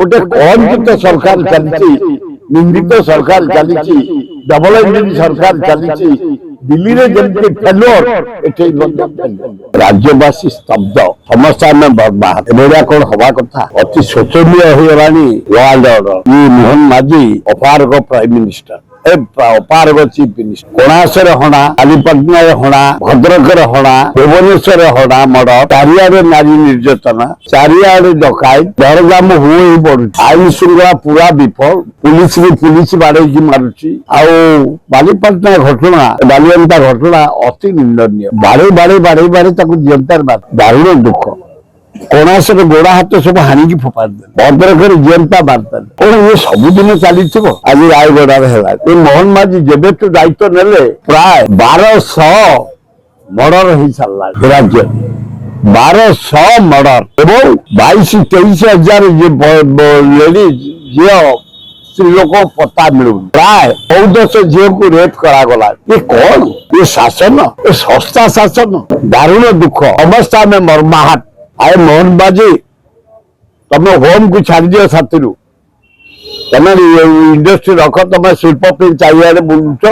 गोटे कौन सरकार चली निंदित सरकार चली डबल इंजिन सरकार चली दिल्ली में जमी फेलोर राज्यवासी स्तब्ध समस्त आम बर्बाद एभलिया कौन हवा कथा अति शोचनीय हो गलानी वर्ल्ड ऑर्डर मोहन माझी अपारग प्राइम मिनिस्टर अपारग चीफ मिनिस्टर कोणासर हणा कालीपाटना हणा भद्रक हणा भुवनेश्वर हणा मर्डर चारिआडे नारी निर्यातना चारिआडे डकायत दरदाम हो बढ़ु आईन श्रृंखला पूरा विफल पुलिस बाड़े मारुची बालीपाटना घटना बालियंता घटना अति निंदनीय बाड़े बाड़े बाड़े बाड़े जीवंतार दारुण दुख कोणासर गोड़ा हाथ सब हाणी फोपाड़ी भद्रक जीवंता बार्ता कौन ये सबुदिन चली आज रायगढ़ है मोहन माझी जब दायित्व नेले प्राय 1200 मर्डर हो सारा राज्य 1200 मर्डर एवं 22-23 हजार लेडीज झील स्त्री लोक पता मिलू प्राय 1400 झील को रेप करागला ये कौन ये शासन ये सस्ता शासन दारुण दुख अवस्था में मर्माहत आए मोहन बाजी तुम होम को छाड़ दियो साथी तुम इंडस्ट्री रख तुम शिल्प चारिआडे बुलुच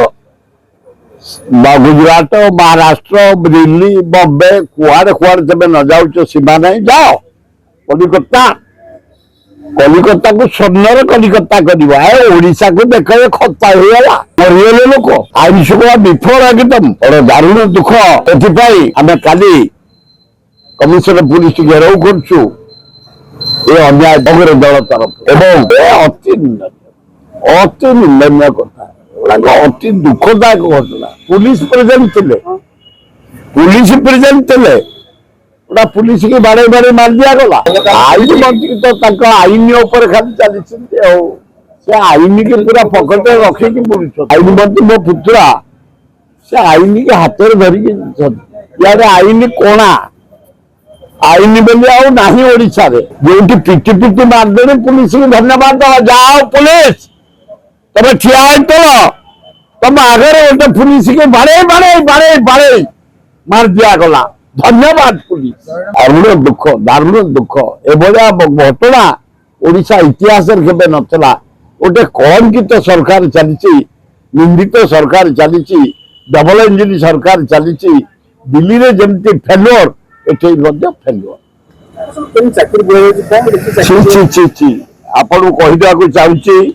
गुजरात महाराष्ट्र दिल्ली बॉम्बे कुआड़े कुआड़े तुम न जाऊ सीमा नहीं जाओ कलिकता कलिकता को स्वर्णर कलिकता करशा को देख खता होगा मरीगले लोक आईन श्रृंखला विफल एकदम बड़ दारुण दुख एथपाई आम काली कमिशनर पुलिस घेराव करछु अन्याय दल तरफ एवं अति निंदनीय कथा अति दुखदायक घटना पुलिस प्रेजेंट थे पुलिस की बाड़े बाड़े मार दिया गला आईन मंत्री तो आईन खाली चली आईन की पूरा पकड़े रखिकी बुलुछ आईन मंत्री मो पुतरा से आईन की हाथ में धरिकी आईन कोणा आईन बोली ओडिशा रे जो पिटी पिटी मारदे पुलिस की धन्यवाद दवा जाओ पुलिस तुम ठिया तुम आगे गोटे पुलिस के बाड़े बाड़े बाड़े बाड़े मार दिया गला धन्यवाद पुलिस दारुण दुख एभलिया घटना ओडिशा इतिहास केबे नथला गोटे कौन की तो सरकार चली निंदित सरकार चली डबल इंजिन सरकार चली दिल्ली में जमी फेलोर फेलोर आपन कहवाक चाहूँ